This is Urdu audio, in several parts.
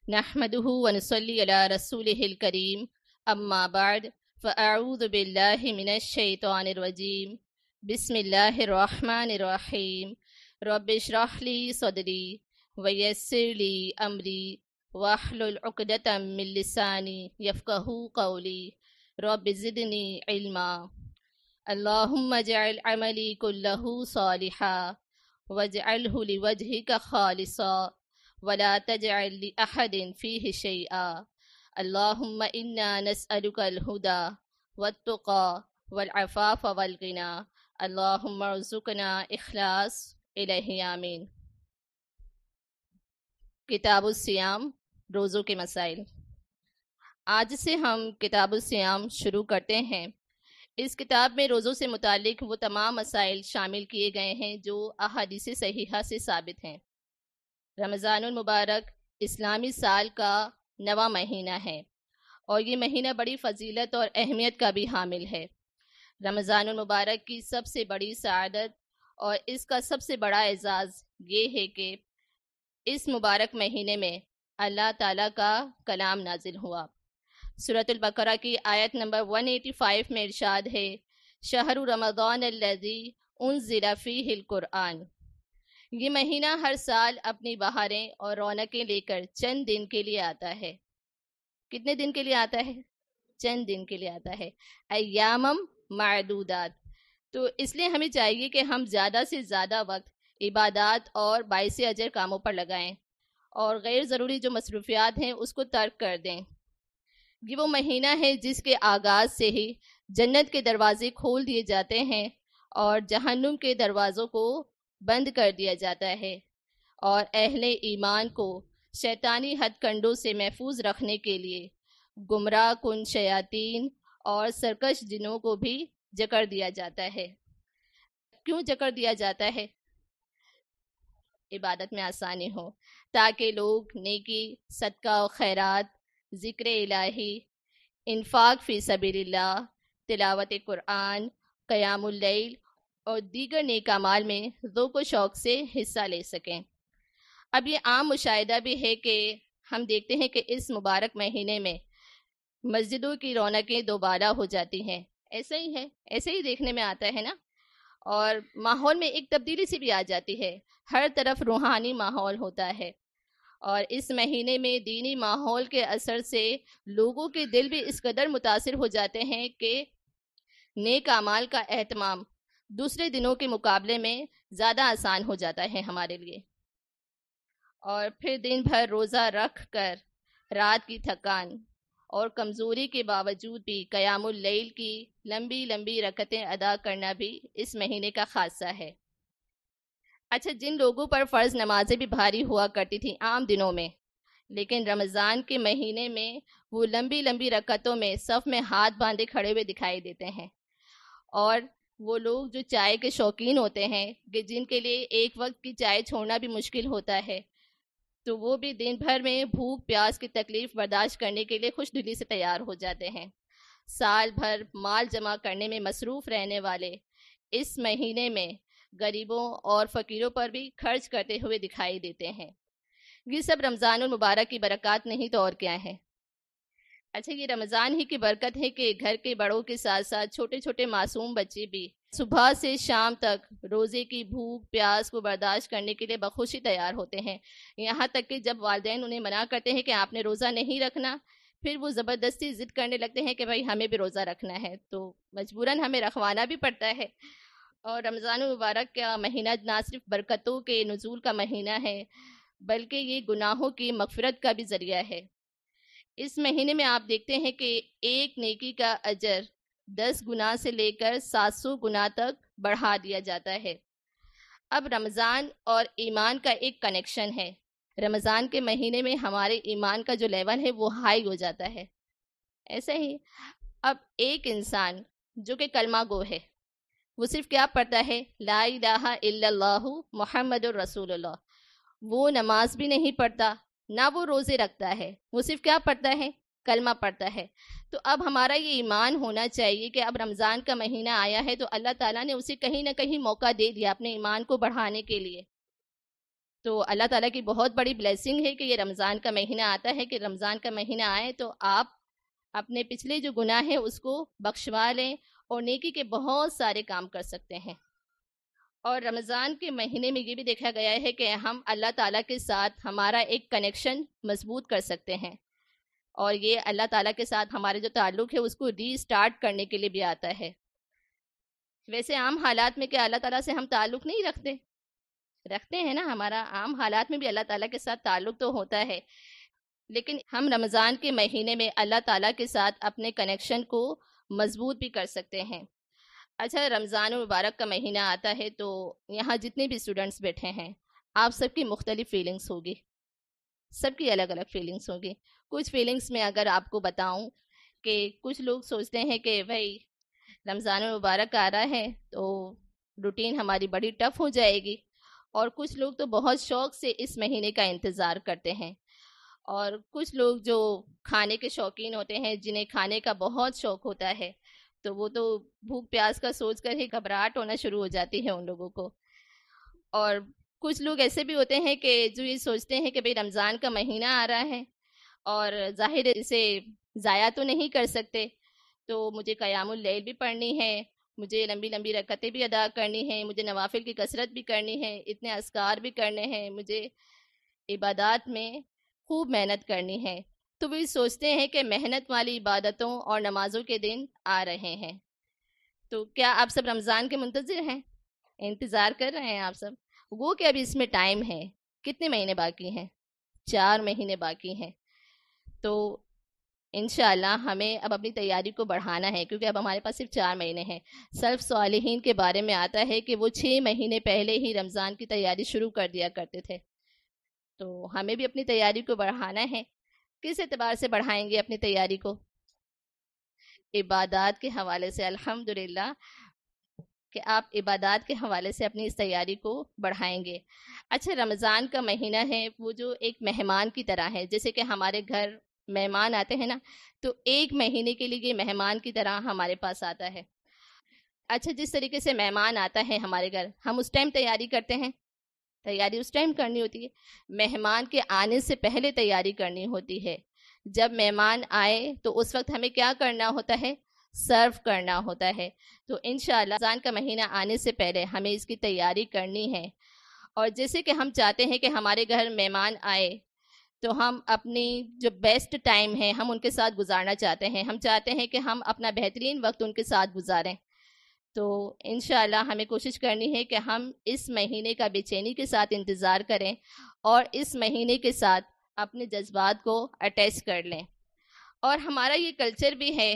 نحمده ونصلي على رسوله الكريم اما بعد فاعوذ بالله من الشيطان الرجيم بسم الله الرحمن الرحيم رب اشرح لي صدري ويسر لي امري واحلل عقدة من لساني يفقهوا قولي رب زدني علما اللهم اجعل عملي كله صالحا واجعله لوجهك خالصا ولا تجعل لأحد فيه شيئا اللهم إنا نسألك الهدى والتقى والعفاف والغنى اللهم ارزقنا اخلاص الہ آمین۔ کتاب الصیام، روزوں کے مسائل۔ آج سے ہم کتاب الصیام شروع کرتے ہیں۔ اس کتاب میں روزوں سے متعلق وہ تمام مسائل شامل کیے گئے ہیں جو احادیث صحیحہ سے ثابت ہیں۔ رمضان المبارک اسلامی سال کا 9واں مہینہ ہے اور یہ مہینہ بڑی فضیلت اور اہمیت کا بھی حامل ہے۔ رمضان المبارک کی سب سے بڑی سعادت اور اس کا سب سے بڑا اعزاز یہ ہے کہ اس مبارک مہینے میں اللہ تعالیٰ کا کلام نازل ہوا۔ سورۃ البقرہ کی آیت نمبر 185 میں ارشاد ہے، شہر رمضان الذی انزل فیہ القرآن۔ یہ مہینہ ہر سال اپنی بہاریں اور رونقیں لے کر چند دن کے لیے آتا ہے۔ کتنے دن کے لیے آتا ہے؟ چند دن کے لیے آتا ہے، ایامم معدودات۔ تو اس لیے ہمیں چاہیے کہ ہم زیادہ سے زیادہ وقت عبادات اور باعث اجر کاموں پر لگائیں اور غیر ضروری جو مصروفیات ہیں اس کو ترک کر دیں۔ یہ وہ مہینہ ہے جس کے آغاز سے ہی جنت کے دروازے کھول دیے جاتے ہیں اور جہنم کے دروازوں کو بند کر دیا جاتا ہے، اور اہل ایمان کو شیطانی ہتھ کنڈوں سے محفوظ رکھنے کے لیے گمراہ کن شیاطین اور سرکش جنوں کو بھی جکڑ دیا جاتا ہے۔ کیوں جکڑ دیا جاتا ہے؟ عبادت میں آسانی ہو، تاکہ لوگ نیکی، صدقہ و خیرات، ذکر الہی، انفاق فی سبیل اللہ، تلاوت قرآن، قیام اللیل اور دیگر نیک اعمال میں ذوق و شوق سے حصہ لے سکیں۔ اب یہ عام مشاہدہ بھی ہے کہ ہم دیکھتے ہیں کہ اس مبارک مہینے میں مسجدوں کی رونقیں دوبارہ ہو جاتی ہیں۔ ایسا ہی ہے، ایسے ہی دیکھنے میں آتا ہے نا، اور ماحول میں ایک تبدیلی سی بھی آ جاتی ہے، ہر طرف روحانی ماحول ہوتا ہے، اور اس مہینے میں دینی ماحول کے اثر سے لوگوں کے دل بھی اس قدر متاثر ہو جاتے ہیں کہ نیک اعمال کا اہتمام دوسرے دنوں کے مقابلے میں زیادہ آسان ہو جاتا ہے ہمارے لیے۔ اور پھر دن بھر روزہ رکھ کر رات کی تھکان اور کمزوری کے باوجود بھی قیام اللیل کی لمبی لمبی رکعتیں ادا کرنا بھی اس مہینے کا خاصہ ہے۔ اچھا، جن لوگوں پر فرض نمازیں بھی بھاری ہوا کرتی تھیں عام دنوں میں، لیکن رمضان کے مہینے میں وہ لمبی لمبی رکعتوں میں صف میں ہاتھ باندھے کھڑے ہوئے دکھائی دیتے ہیں۔ اور وہ لوگ جو چائے کے شوقین ہوتے ہیں کہ جن کے لیے ایک وقت کی چائے چھوڑنا بھی مشکل ہوتا ہے، تو وہ بھی دن بھر میں بھوک پیاس کی تکلیف برداشت کرنے کے لیے خوش دلی سے تیار ہو جاتے ہیں۔ سال بھر مال جمع کرنے میں مصروف رہنے والے اس مہینے میں غریبوں اور فقیروں پر بھی خرچ کرتے ہوئے دکھائی دیتے ہیں۔ یہ سب رمضان المبارک کی برکات نہیں تو اور کیا ہے۔ اچھا، یہ رمضان ہی کی برکت ہے کہ گھر کے بڑوں کے ساتھ ساتھ چھوٹے چھوٹے معصوم بچے بھی صبح سے شام تک روزے کی بھوک پیاس کو برداشت کرنے کے لیے بخوشی تیار ہوتے ہیں، یہاں تک کہ جب والدین انہیں منع کرتے ہیں کہ آپ نے روزہ نہیں رکھنا، پھر وہ زبردستی ضد کرنے لگتے ہیں کہ بھائی ہمیں بھی روزہ رکھنا ہے، تو مجبوراً ہمیں رکھوانا بھی پڑتا ہے۔ اور رمضان المبارک کا مہینہ نہ صرف برکتوں کے نزول کا مہینہ ہے بلکہ یہ گناہوں کی مغفرت کا بھی ذریعہ ہے۔ اس مہینے میں آپ دیکھتے ہیں کہ ایک نیکی کا اجر 10 گنا سے لے کر 700 گنا تک بڑھا دیا جاتا ہے۔ اب رمضان اور ایمان کا ایک کنیکشن ہے۔ رمضان کے مہینے میں ہمارے ایمان کا جو لیول ہے وہ ہائی ہو جاتا ہے۔ ایسا ہی اب ایک انسان جو کہ کلمہ گو ہے، وہ صرف کیا پڑھتا ہے؟ لا الہ الا اللہ محمد الرسول اللہ۔ وہ نماز بھی نہیں پڑھتا، نہ وہ روزے رکھتا ہے، وہ صرف کیا پڑھتا ہے؟ کلمہ پڑھتا ہے۔ تو اب ہمارا یہ ایمان ہونا چاہیے کہ اب رمضان کا مہینہ آیا ہے تو اللہ تعالیٰ نے اسے کہیں نہ کہیں موقع دے دیا اپنے ایمان کو بڑھانے کے لیے۔ تو اللہ تعالیٰ کی بہت بڑی بلیسنگ ہے کہ یہ رمضان کا مہینہ آتا ہے، کہ رمضان کا مہینہ آئے تو آپ اپنے پچھلے جو گناہ ہیں اس کو بخشوا لیں اور نیکی کے بہت سارے کام کر سکتے ہیں۔ اور رمضان کے مہینے میں یہ بھی دیکھا گیا ہے کہ ہم اللہ تعالیٰ کے ساتھ ہمارا ایک کنیکشن مضبوط کر سکتے ہیں، اور یہ اللہ تعالیٰ کے ساتھ ہمارے جو تعلق ہے اس کو ری اسٹارٹ کرنے کے لیے بھی آتا ہے۔ ویسے عام حالات میں کہ اللہ تعالیٰ سے ہم تعلق نہیں رکھتے ہیں نا، ہمارا عام حالات میں بھی اللہ تعالیٰ کے ساتھ تعلق تو ہوتا ہے، لیکن ہم رمضان کے مہینے میں اللہ تعالیٰ کے ساتھ اپنے کنیکشن کو مضبوط بھی کر سکتے ہیں۔ اچھا، رمضان المبارک کا مہینہ آتا ہے تو یہاں جتنے بھی اسٹوڈنٹس بیٹھے ہیں آپ سب کی مختلف فیلنگس ہوگی، سب کی الگ الگ فیلنگس ہوگی۔ کچھ فیلنگس میں اگر آپ کو بتاؤں کہ کچھ لوگ سوچتے ہیں کہ بھائی رمضان المبارک آ رہا ہے تو روٹین ہماری بڑی ٹف ہو جائے گی، اور کچھ لوگ تو بہت شوق سے اس مہینے کا انتظار کرتے ہیں، اور کچھ لوگ جو کھانے کے شوقین ہوتے ہیں، جنہیں کھانے کا بہت شوق ہوتا ہے، تو وہ تو بھوک پیاس کا سوچ کر ہی گھبراہٹ ہونا شروع ہو جاتی ہے ان لوگوں کو۔ اور کچھ لوگ ایسے بھی ہوتے ہیں کہ جو یہ سوچتے ہیں کہ بھئی رمضان کا مہینہ آ رہا ہے اور ظاہر ہے اسے ضائع تو نہیں کر سکتے، تو مجھے قیام اللیل بھی پڑھنی ہے، مجھے لمبی لمبی رکعتیں بھی ادا کرنی ہیں، مجھے نوافل کی کثرت بھی کرنی ہے، اتنے اذکار بھی کرنے ہیں، مجھے عبادات میں خوب محنت کرنی ہے۔ تو وہ سوچتے ہیں کہ محنت والی عبادتوں اور نمازوں کے دن آ رہے ہیں۔ تو کیا آپ سب رمضان کے منتظر ہیں؟ انتظار کر رہے ہیں آپ سب؟ وہ کہ ابھی اس میں ٹائم ہے، کتنے مہینے باقی ہیں؟ 4 مہینے باقی ہیں۔ تو انشاءاللہ ہمیں اب اپنی تیاری کو بڑھانا ہے، کیونکہ اب ہمارے پاس صرف 4 مہینے ہیں۔ سلف صالحین کے بارے میں آتا ہے کہ وہ 6 مہینے پہلے ہی رمضان کی تیاری شروع کر دیا کرتے تھے۔ تو ہمیں بھی اپنی تیاری کو بڑھانا ہے۔ کس اعتبار سے بڑھائیں گے اپنی تیاری کو؟ عبادات کے حوالے سے۔ الحمدللہ کہ آپ عبادات کے حوالے سے اپنی اس تیاری کو بڑھائیں گے۔ اچھا، رمضان کا مہینہ ہے وہ جو ایک مہمان کی طرح ہے، جیسے کہ ہمارے گھر مہمان آتے ہیں نا، تو 1 مہینے کے لیے یہ مہمان کی طرح ہمارے پاس آتا ہے۔ اچھا، جس طریقے سے مہمان آتا ہے ہمارے گھر، ہم اس ٹائم تیاری کرتے ہیں، تیاری اس ٹائم کرنی ہوتی ہے۔ مہمان کے آنے سے پہلے تیاری کرنی ہوتی ہے۔ جب مہمان آئے تو اس وقت ہمیں کیا کرنا ہوتا ہے؟ سرو کرنا ہوتا ہے۔ تو انشاءاللہ رمضان کا مہینہ آنے سے پہلے ہمیں اس کی تیاری کرنی ہے، اور جیسے کہ ہم چاہتے ہیں کہ ہمارے گھر مہمان آئے تو ہم اپنی جو بیسٹ ٹائم ہے ہم ان کے ساتھ گزارنا چاہتے ہیں، ہم چاہتے ہیں کہ ہم اپنا بہترین وقت ان کے ساتھ گزاریں۔ تو انشاءاللہ ہمیں کوشش کرنی ہے کہ ہم اس مہینے کا بے چینی کے ساتھ انتظار کریں، اور اس مہینے کے ساتھ اپنے جذبات کو اٹیچ کر لیں۔ اور ہمارا یہ کلچر بھی ہے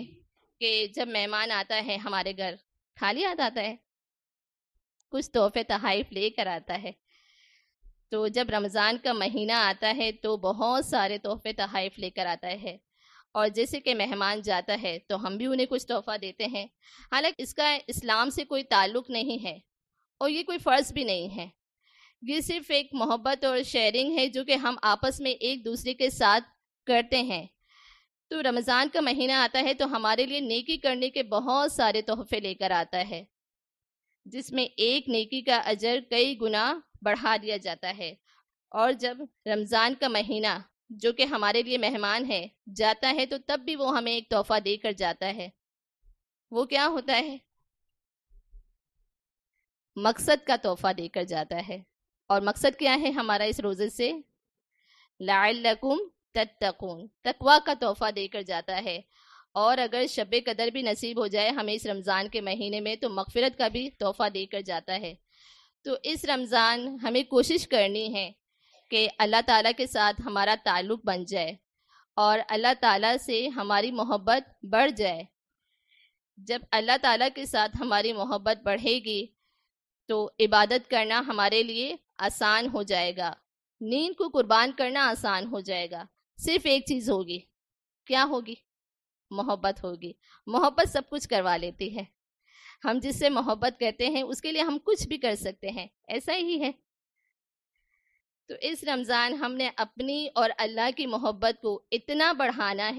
کہ جب مہمان آتا ہے ہمارے گھر، خالی ہاتھ آتا ہے، کچھ تحفے تحائف لے کر آتا ہے۔ تو جب رمضان کا مہینہ آتا ہے تو بہت سارے تحفے تحائف لے کر آتا ہے، اور جیسے کہ مہمان جاتا ہے تو ہم بھی انہیں کچھ تحفہ دیتے ہیں۔ حالانکہ اس کا اسلام سے کوئی تعلق نہیں ہے، اور یہ کوئی فرض بھی نہیں ہے، یہ صرف ایک محبت اور شیئرنگ ہے جو کہ ہم آپس میں ایک دوسرے کے ساتھ کرتے ہیں۔ تو رمضان کا مہینہ آتا ہے تو ہمارے لیے نیکی کرنے کے بہت سارے تحفے لے کر آتا ہے، جس میں ایک نیکی کا اجر کئی گنا بڑھا دیا جاتا ہے۔ اور جب رمضان کا مہینہ جو کہ ہمارے لیے مہمان ہے جاتا ہے تو تب بھی وہ ہمیں ایک تحفہ دے کر جاتا ہے۔ وہ کیا ہوتا ہے؟ مقصد کا تحفہ دے کر جاتا ہے۔ اور مقصد کیا ہے ہمارا اس روزے سے؟ لعلکم تتقون، تقوی کا تحفہ دے کر جاتا ہے۔ اور اگر شب قدر بھی نصیب ہو جائے ہمیں اس رمضان کے مہینے میں تو مغفرت کا بھی تحفہ دے کر جاتا ہے۔ تو اس رمضان ہمیں کوشش کرنی ہے کہ اللہ تعالیٰ کے ساتھ ہمارا تعلق بن جائے، اور اللہ تعالیٰ سے ہماری محبت بڑھ جائے۔ جب اللہ تعالیٰ کے ساتھ ہماری محبت بڑھے گی تو عبادت کرنا ہمارے لیے آسان ہو جائے گا، نیند کو قربان کرنا آسان ہو جائے گا۔ صرف ایک چیز ہوگی، کیا ہوگی؟ محبت ہوگی۔ محبت سب کچھ کروا لیتی ہے۔ ہم جس سے محبت کرتے ہیں اس کے لیے ہم کچھ بھی کر سکتے ہیں، ایسا ہی ہے۔ تو اس رمضان ہم نے اپنی اور اللہ کی محبت کو اتنا بڑھانا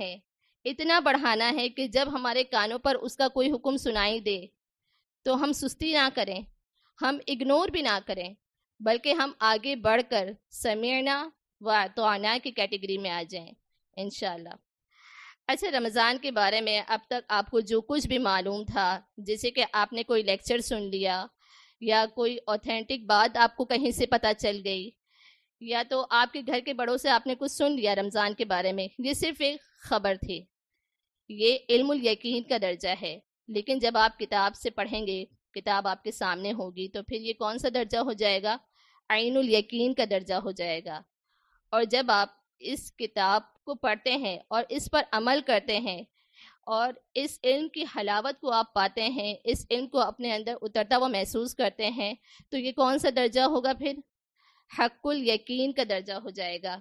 ہے کہ جب ہمارے کانوں پر اس کا کوئی حکم سنائی دے تو ہم سستی نہ کریں، ہم اگنور بھی نہ کریں، بلکہ ہم آگے بڑھ کر سمعنا و اطعنا کی کیٹیگری میں آ جائیں انشاءاللہ۔ اچھا، رمضان کے بارے میں اب تک آپ کو جو کچھ بھی معلوم تھا، جیسے کہ آپ نے کوئی لیکچر سن لیا یا کوئی اوتھینٹک بات آپ کو کہیں سے پتہ چل گئی، یا تو آپ کے گھر کے بڑوں سے آپ نے کچھ سن لیا رمضان کے بارے میں، یہ صرف ایک خبر تھی، یہ علم الیقین کا درجہ ہے۔ لیکن جب آپ کتاب سے پڑھیں گے، کتاب آپ کے سامنے ہوگی، تو پھر یہ کون سا درجہ ہو جائے گا؟ عین الیقین کا درجہ ہو جائے گا۔ اور جب آپ اس کتاب کو پڑھتے ہیں اور اس پر عمل کرتے ہیں اور اس علم کی حلاوت کو آپ پاتے ہیں، اس علم کو اپنے اندر اترتا ہوا محسوس کرتے ہیں، تو یہ کون سا درجہ ہوگا؟ پھر حق الیقین کا درجہ ہو جائے گا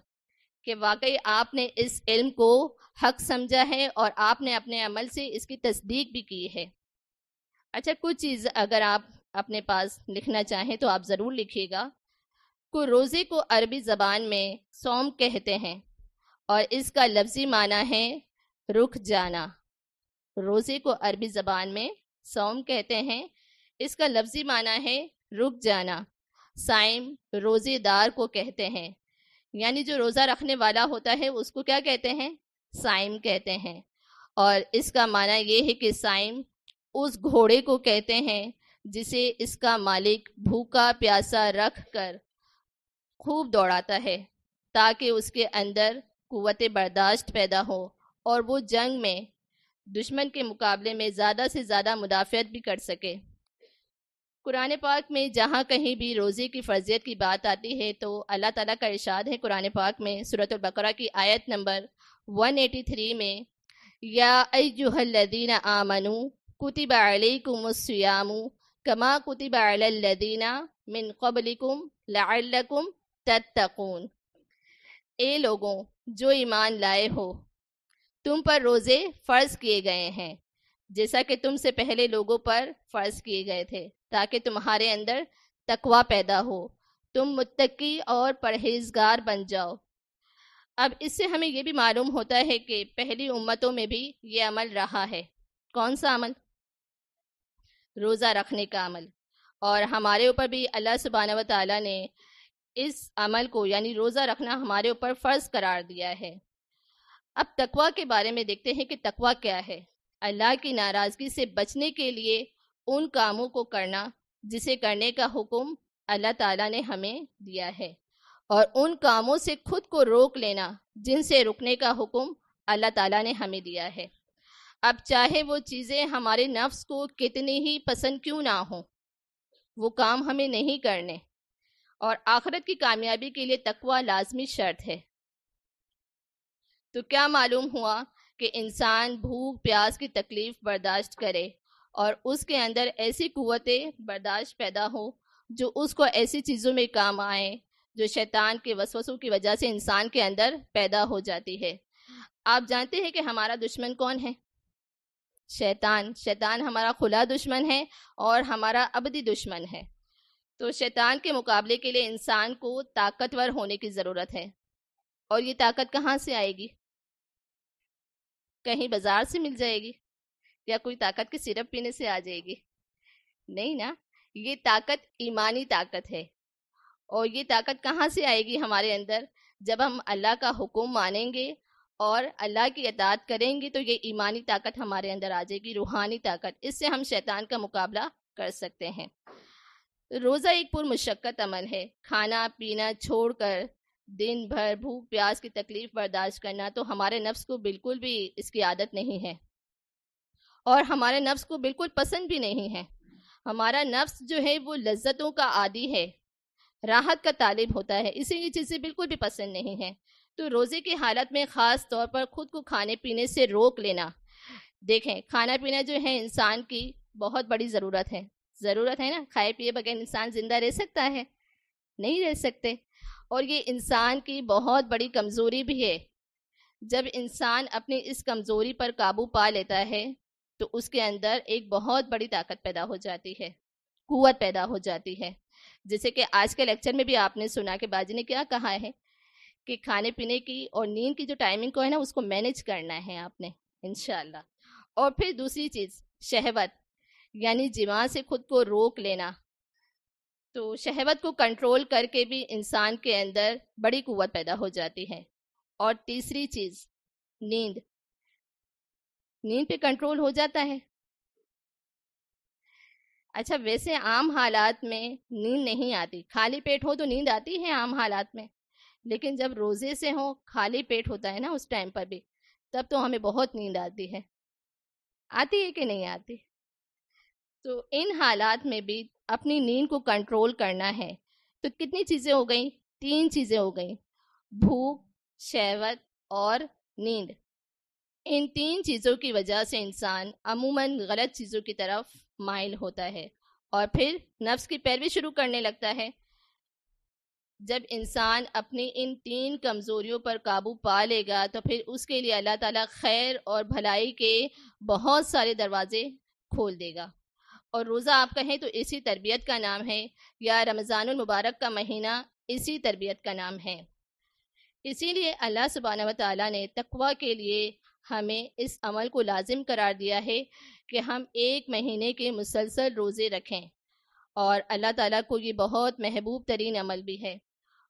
کہ واقعی آپ نے اس علم کو حق سمجھا ہے اور آپ نے اپنے عمل سے اس کی تصدیق بھی کی ہے۔ اچھا، کچھ چیز اگر آپ اپنے پاس لکھنا چاہیں تو آپ ضرور لکھیے گا۔ روزے کو عربی زبان میں صوم کہتے ہیں اور اس کا لفظی معنی ہے رک جانا۔ روزے کو عربی زبان میں صوم کہتے ہیں، اس کا لفظی معنی ہے رک جانا۔ صائم روزے دار کو کہتے ہیں، یعنی جو روزہ رکھنے والا ہوتا ہے اس کو کیا کہتے ہیں؟ صائم کہتے ہیں۔ اور اس کا معنی یہ ہے کہ صائم اس گھوڑے کو کہتے ہیں جسے اس کا مالک بھوکا پیاسا رکھ کر خوب دوڑاتا ہے تاکہ اس کے اندر قوت برداشت پیدا ہو اور وہ جنگ میں دشمن کے مقابلے میں زیادہ سے زیادہ مدافعت بھی کر سکے۔ قرآن پاک میں جہاں کہیں بھی روزے کی فرضیت کی بات آتی ہے تو اللہ تعالیٰ کا ارشاد ہے قرآن پاک میں سورۃ البقرہ کی آیت نمبر 183 میں، یا ایھا الذین آمنوا کتب علیکم الصیام کما کتب علی الذین من قبلکم لعلکم تتقون۔ اے لوگوں جو ایمان لائے ہو، تم پر روزے فرض کیے گئے ہیں جیسا کہ تم سے پہلے لوگوں پر فرض کیے گئے تھے تاکہ تمہارے اندر تقوی پیدا ہو، تم متقی اور پرہیزگار بن جاؤ۔ اب اس سے ہمیں یہ بھی معلوم ہوتا ہے کہ پہلی امتوں میں بھی یہ عمل رہا ہے۔ کون سا عمل؟ روزہ رکھنے کا عمل۔ اور ہمارے اوپر بھی اللہ سبحانہ و تعالیٰ نے اس عمل کو یعنی روزہ رکھنا ہمارے اوپر فرض قرار دیا ہے۔ اب تقوی کے بارے میں دیکھتے ہیں کہ تقوی کیا ہے۔ اللہ کی ناراضگی سے بچنے کے لیے ان کاموں کو کرنا جسے کرنے کا حکم اللہ تعالیٰ نے ہمیں دیا ہے، اور ان کاموں سے خود کو روک لینا جن سے رکنے کا حکم اللہ تعالیٰ نے ہمیں دیا ہے۔ اب چاہے وہ چیزیں ہمارے نفس کو کتنی ہی پسند کیوں نہ ہوں، وہ کام ہمیں نہیں کرنے، اور آخرت کی کامیابی کے لیے تقوی لازمی شرط ہے۔ تو کیا معلوم ہوا کہ انسان بھوک پیاس کی تکلیف برداشت کرے اور اس کے اندر ایسی قوت برداشت پیدا ہو جو اس کو ایسی چیزوں میں کام آئے جو شیطان کے وسوسوں کی وجہ سے انسان کے اندر پیدا ہو جاتی ہے۔ آپ جانتے ہیں کہ ہمارا دشمن کون ہے؟ شیطان۔ شیطان ہمارا کھلا دشمن ہے اور ہمارا ابدی دشمن ہے۔ تو شیطان کے مقابلے کے لیے انسان کو طاقتور ہونے کی ضرورت ہے، اور یہ طاقت کہاں سے آئے گی؟ کہیں بازار سے مل جائے گی یا کوئی طاقت کے سرپ پینے سے آ جائے گی؟ نہیں نا، یہ طاقت ایمانی طاقت ہے۔ اور یہ طاقت کہاں سے آئے گی ہمارے اندر؟ جب ہم اللہ کا حکم مانیں گے اور اللہ کی اطاعت کریں گے تو یہ ایمانی طاقت ہمارے اندر آ جائے گی، روحانی طاقت۔ اس سے ہم شیطان کا مقابلہ کر سکتے ہیں۔ روزہ ایک پرمشقت عمل ہے۔ کھانا پینا چھوڑ کر دن بھر بھوک پیاس کی تکلیف برداشت کرنا تو ہمارے نفس کو بالکل بھی اس کی عادت نہیں ہے، اور ہمارے نفس کو بالکل پسند بھی نہیں ہے۔ ہمارا نفس جو ہے وہ لذتوں کا عادی ہے، راحت کا طالب ہوتا ہے، اسے یہ چیزیں بالکل بھی پسند نہیں ہیں۔ تو روزے کی حالت میں خاص طور پر خود کو کھانے پینے سے روک لینا۔ دیکھیں، کھانا پینا جو ہے انسان کی بہت بڑی ضرورت ہے نا، کھائے پیے بغیر انسان زندہ رہ سکتا ہے؟ نہیں رہ سکتے۔ اور یہ انسان کی بہت بڑی کمزوری بھی ہے۔ جب انسان اپنی اس کمزوری پر قابو پا لیتا ہے تو اس کے اندر ایک بہت بڑی طاقت پیدا ہو جاتی ہے، قوت پیدا ہو جاتی ہے۔ جیسے کہ آج کے لیکچر میں بھی آپ نے سنا کہ باجی نے کیا کہا ہے کہ کھانے پینے کی اور نیند کی جو ٹائمنگ کو ہے نا اس کو مینیج کرنا ہے آپ نے انشاءاللہ۔ اور پھر دوسری چیز شہوت، یعنی جماع سے خود کو روک لینا۔ تو شہوت کو کنٹرول کر کے بھی انسان کے اندر بڑی قوت پیدا ہو جاتی ہے۔ اور تیسری چیز نیند پہ کنٹرول ہو جاتا ہے۔ اچھا ویسے عام حالات میں نیند نہیں آتی، خالی پیٹ ہو تو نیند آتی ہے عام حالات میں، لیکن جب روزے سے ہو خالی پیٹ ہوتا ہے نا اس ٹائم پر بھی، تب تو ہمیں بہت نیند آتی ہے کہ نہیں آتی؟ تو ان حالات میں بھی اپنی نیند کو کنٹرول کرنا ہے۔ تو کتنی چیزیں ہو گئیں؟ 3 چیزیں ہو گئیں، بھوک، شہوت اور نیند۔ ان 3 چیزوں کی وجہ سے انسان عموماً غلط چیزوں کی طرف مائل ہوتا ہے اور پھر نفس کی پیروی شروع کرنے لگتا ہے۔ جب انسان اپنی ان 3 کمزوریوں پر قابو پا لے گا تو پھر اس کے لیے اللہ تعالیٰ خیر اور بھلائی کے بہت سارے دروازے کھول دے گا۔ اور روزہ آپ کہیں تو اسی تربیت کا نام ہے، یا رمضان المبارک کا مہینہ اسی تربیت کا نام ہے۔ اسی لیے اللہ سبحانہ و تعالیٰ نے تقوی کے لیے ہمیں اس عمل کو لازم قرار دیا ہے کہ ہم 1 مہینے کے مسلسل روزے رکھیں، اور اللہ تعالیٰ کو یہ بہت محبوب ترین عمل بھی ہے،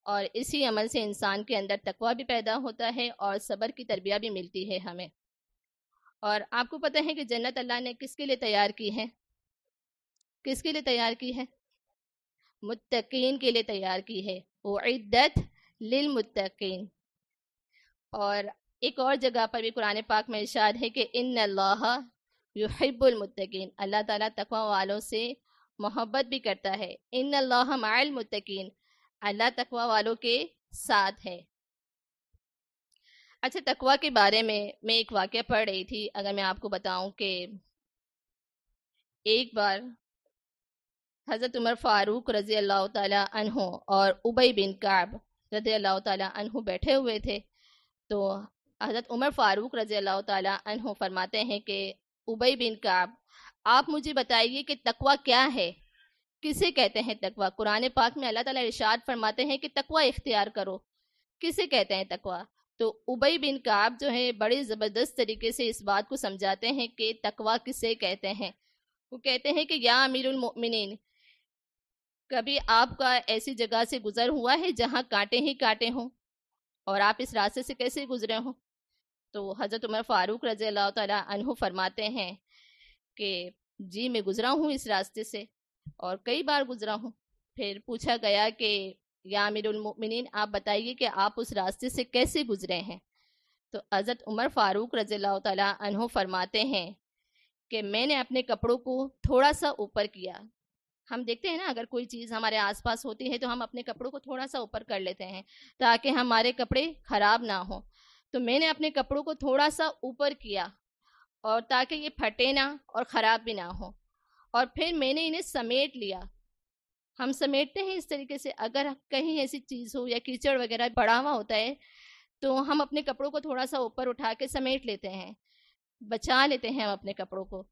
اور اسی عمل سے انسان کے اندر تقوی بھی پیدا ہوتا ہے اور صبر کی تربیت بھی ملتی ہے ہمیں۔ اور آپ کو پتہ ہے کہ جنت اللہ نے کس کے لیے تیار کی ہے؟ کس کے لیے تیار کی ہے؟ متقین کے لیے تیار کی ہے، اعدت للمتقین۔ اور ایک اور جگہ پر بھی قرآن پاک میں ارشاد ہے کہ ان اللہ یحب المتقین، اللہ تعالیٰ تقوی والوں سے محبت بھی کرتا ہے۔ ان اللہ مع المتقین، اللہ تقوی والوں کے ساتھ ہے۔ اچھا تقوی کے بارے میں ایک واقعہ پڑھ رہی تھی، اگر میں آپ کو بتاؤں کہ ایک بار حضرت عمر فاروق رضی اللہ تعالیٰ عنہ اور ابی بن کعب رضی اللہ تعالیٰ عنہ بیٹھے ہوئے تھے، تو حضرت عمر فاروق رضی اللہ تعالیٰ عنہ فرماتے ہیں کہ ابی بن کعب آپ مجھے بتائیے کہ تقوی کیا ہے، کسے کہتے ہیں تقوی؟ قرآن پاک میں اللہ تعالیٰ ارشاد فرماتے ہیں کہ تقوی اختیار کرو، کسے کہتے ہیں تقوی؟ تو ابی بن کعب جو ہے بڑے زبردست طریقے سے اس بات کو سمجھاتے ہیں کہ تقوی کسے کہتے ہیں۔ وہ کہتے ہیں کہ یا امیر المؤمنین، کبھی آپ کا ایسی جگہ سے گزر ہوا ہے جہاں کانٹے ہی کانٹے ہوں، اور آپ اس راستے سے کیسے گزرے ہوں؟ تو حضرت عمر فاروق رضی اللہ تعالیٰ عنہ فرماتے ہیں کہ جی میں گزرا ہوں اس راستے سے، اور کئی بار گزرا ہوں۔ پھر پوچھا گیا کہ یا امیر المؤمنین آپ بتائیے کہ آپ اس راستے سے کیسے گزرے ہیں؟ تو حضرت عمر فاروق رضی اللہ تعالیٰ عنہ فرماتے ہیں کہ میں نے اپنے کپڑوں کو تھوڑا سا اوپر کیا۔ ہم دیکھتے ہیں نا اگر کوئی چیز ہمارے آس پاس ہوتی ہے تو ہم اپنے کپڑوں کو تھوڑا سا اوپر کر لیتے ہیں تاکہ ہمارے کپڑے خراب نہ ہوں۔ تو میں نے اپنے کپڑوں کو تھوڑا سا اوپر کیا، اور تاکہ یہ پھٹے نہ اور خراب بھی نہ ہو، اور پھر میں نے انہیں سمیٹ لیا۔ ہم سمیٹتے ہیں اس طریقے سے، اگر کہیں ایسی چیز ہو یا کیچڑ وغیرہ پڑا ہوا ہوتا ہے تو ہم اپنے کپڑوں کو تھوڑا سا اوپر اٹھا کے سمیٹ لیتے ہیں، بچا لیتے ہیں ہم اپنے کپڑوں کو،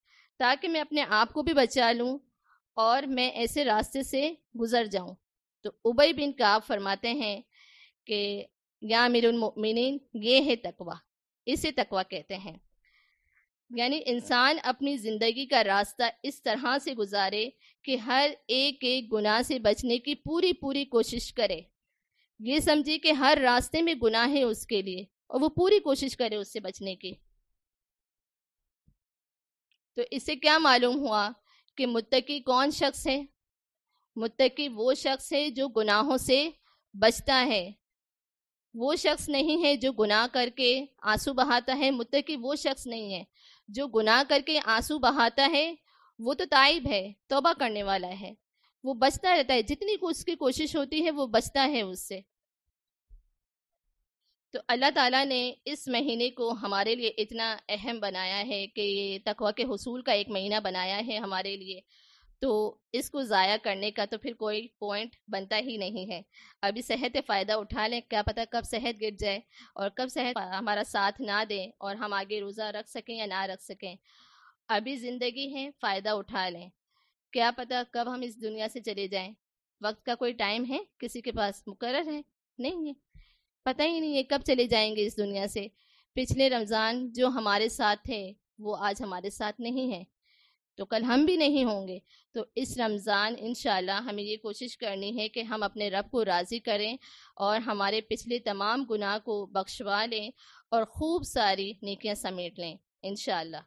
تاکہ میں اپنے آپ کو بھی بچا لوں اور میں ایسے راستے سے گزر جاؤں۔ تو ابی بن کعب فرماتے ہیں کہ یا امیر المؤمنین یہ ہے تقوی، اسے تقوی کہتے ہیں۔ یعنی انسان اپنی زندگی کا راستہ اس طرح سے گزارے کہ ہر ایک گناہ سے بچنے کی پوری کوشش کرے، یہ سمجھے کہ ہر راستے میں گناہ ہے اس کے لیے، اور وہ پوری کوشش کرے اس سے بچنے کی۔ تو اس سے کیا معلوم ہوا کہ متقی کون شخص ہے؟ متقی وہ شخص ہے جو گناہوں سے بچتا ہے، وہ شخص نہیں ہے جو گناہ کر کے آنسو بہاتا ہے۔ متقی وہ شخص نہیں ہے جو گناہ کر کے آنسو بہاتا ہے، وہ تو تائب ہے، توبہ کرنے والا ہے، وہ بچتا رہتا ہے، جتنی اس کی کوشش ہوتی ہے وہ بچتا ہے اس سے۔ تو اللہ تعالیٰ نے اس مہینے کو ہمارے لیے اتنا اہم بنایا ہے کہ یہ تقوی کے حصول کا ایک مہینہ بنایا ہے ہمارے لیے، تو اس کو ضائع کرنے کا تو پھر کوئی پوائنٹ بنتا ہی نہیں ہے۔ ابھی صحت فائدہ اٹھا لیں، کیا پتہ کب صحت گر جائے اور کب صحت ہمارا ساتھ نہ دے اور ہم آگے روزہ رکھ سکیں یا نہ رکھ سکیں۔ ابھی زندگی ہے، فائدہ اٹھا لیں، کیا پتہ کب ہم اس دنیا سے چلے جائیں۔ وقت کا کوئی ٹائم ہے کسی کے پاس مقرر ہے؟ نہیں ہے، پتہ ہی نہیں ہے کب چلے جائیں گے اس دنیا سے۔ پچھلے رمضان جو ہمارے ساتھ تھے وہ آج ہمارے ساتھ نہیں ہے، تو کل ہم بھی نہیں ہوں گے۔ تو اس رمضان انشاءاللہ ہمیں یہ کوشش کرنی ہے کہ ہم اپنے رب کو راضی کریں اور ہمارے پچھلے تمام گناہ کو بخشوا لیں اور خوب ساری نیکیاں سمیٹ لیں انشاءاللہ۔